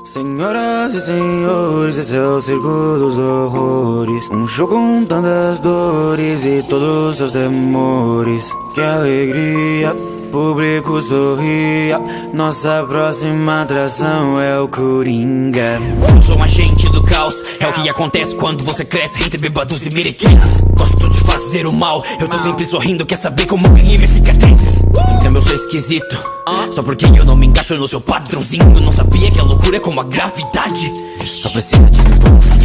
Senhoras e senhores, esse é o circo dos horrores. Um show com tantas dores e todos os seus temores. Que alegria, público sorria. Nossa próxima atração é o Coringa. Eu sou um agente do caos, é o que acontece quando você cresce entre bêbados e merequetas. Gosto de fazer o mal, eu tô sempre sorrindo. Quer saber como ganhei minhas cicatrizes? Então eu sou esquisito, só porque eu não me encaixo no seu padrãozinho. Eu não sabia que a loucura é como a gravidade. Só precisa de um impulso,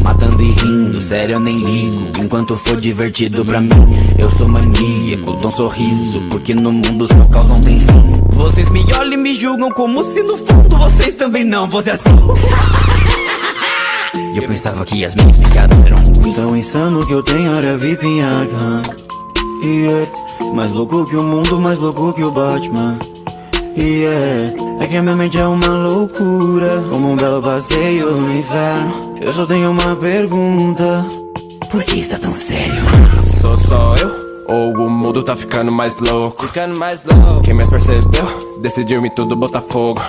matando e rindo, sério eu nem ligo. Enquanto for divertido pra mim, eu sou maníaco, dou um sorriso, porque no mundo sua causa não tem fim. Vocês me olham e me julgam como se no fundo vocês também não fossem assim. E eu pensava que as minhas piadas eram ruins. Tão insano que eu tenho área VIP em Arkham. Mais louco que o mundo, mais louco que o Batman. É que a minha mente é uma loucura, como um belo passeio no inferno. Eu só tenho uma pergunta: por que está tão sério? Sou só eu? Ou o mundo tá ficando mais louco? Quem mais percebeu? Decidiu-me tudo botar fogo.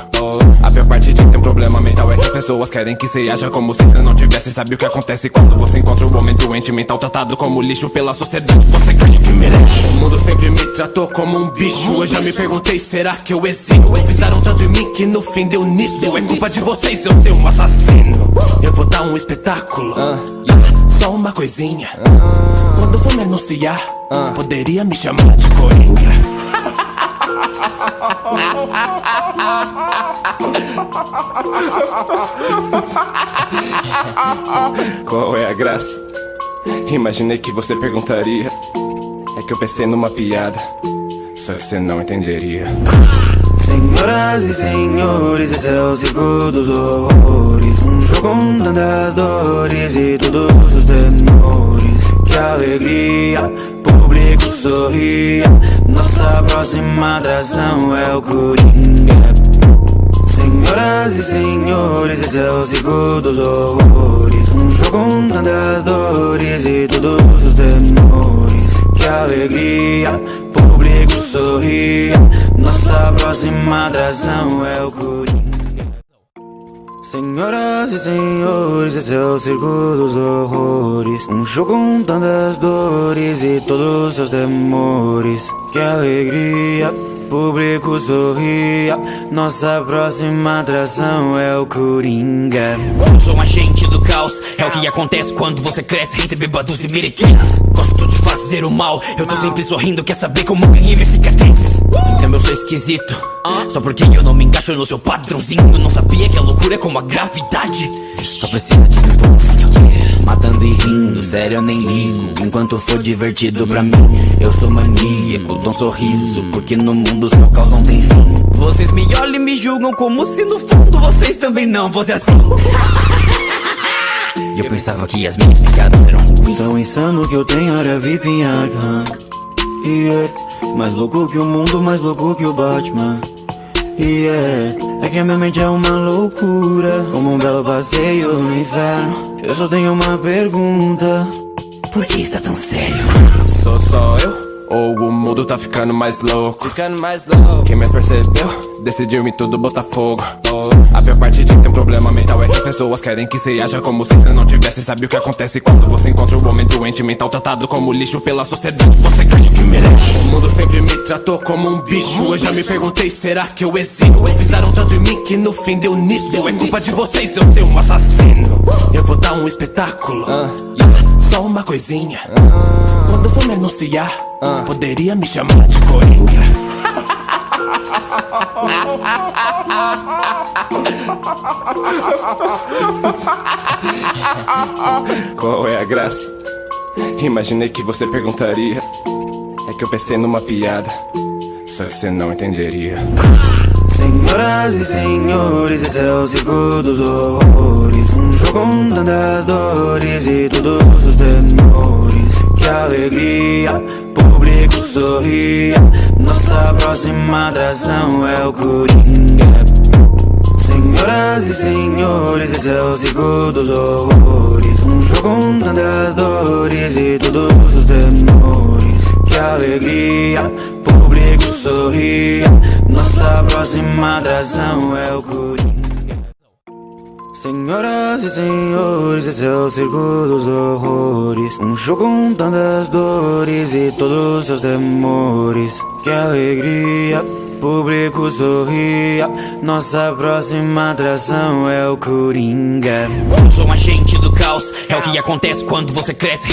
A pior parte de ter um problema mental é que as pessoas querem que você haja como se você não tivesse. Sabe o que acontece quando você encontra um homem doente mental, tratado como lixo pela sociedade? Você ganha o que merece. O mundo sempre me tratou como um bicho. Eu já me perguntei, será que eu existo? Pisaram tanto em mim que no fim deu nisso. É culpa de vocês, eu ser um assassino. Eu vou dar um espetáculo, só uma coisinha. Quando for me anunciar, poderia me chamar de Coringa. Qual é a graça? Imaginei que você perguntaria. É que eu pensei numa piada, só que você não entenderia. Senhoras e senhores, esse é o circo dos horrores. Um show com tantas dores e todos os temores. Que alegria, público sorria. Nossa próxima atração é o Coringa. Senhoras e senhores, esse é o circo dos horrores. Um show com tantas dores e todos os temores. Que alegria, público sorria. Nossa próxima atração é o Coringa. Senhoras e senhores, esse é o circo dos horrores. Um show com tantas dores e todos os seus temores. Que alegria, público sorria. Nossa próxima atração é o Coringa. Eu sou um agente do caos, é o que acontece quando você cresce entre bêbados e merequetas. Gosto de fazer o mal, eu tô sempre sorrindo. Quer saber como ganhei minhas cicatrizes? Então eu sou esquisito, só porque eu não me encaixo no seu padrãozinho. Eu não sabia que a loucura é como a gravidade. Só precisa de um impulso, matando e rindo, sério eu nem ligo. Enquanto for divertido pra mim, eu sou maníaco, dou um sorriso, porque no mundo sua causa não tem fim. Vocês me olham e me julgam como se no fundo vocês também não fossem assim. E eu pensava que as minhas piadas eram ruins. Tão insano que eu tenho área VIP em Arkham. Mais louco que o mundo, mais louco que o Batman. É que a minha mente é uma loucura, como um belo passeio no inferno. Eu só tenho uma pergunta: por que está tão sério? Sou só eu? Ou o mundo tá ficando mais louco? Quem mais percebeu? Decidiu-me tudo botar fogo. A pior parte de ter um problema mental é que as pessoas querem que você haja como se você não tivesse. Sabe o que acontece quando você encontra um homem doente mental, tratado como lixo pela sociedade? Você ganha o que merece. O mundo sempre me tratou como um bicho. Eu já me perguntei, será que eu existo? Pisaram tanto em mim que no fim deu nisso. É culpa de vocês, eu ser um assassino. Eu vou dar um espetáculo, só uma coisinha. Quando for me anunciar, poderia me chamar de Coringa. Qual é a graça? Imaginei que você perguntaria. É que eu pensei numa piada, só que você não entenderia. Senhoras e senhores, esse é o circo dos horrores. Um show com tantas dores e todos os temores. Que alegria, público sorria. Nossa próxima atração é o Coringa. Senhoras e senhores, esse é o circo dos horrores. Um show com tantas dores e todos os temores. Que alegria, público sorria. Nossa próxima atração é o Coringa. Senhoras e senhores, esse é o circo dos horrores. Um show com tantas dores e todos seus temores. Que alegria, público sorria. Nossa próxima atração é o Coringa. Eu sou um agente do caos, é o que acontece quando você cresce.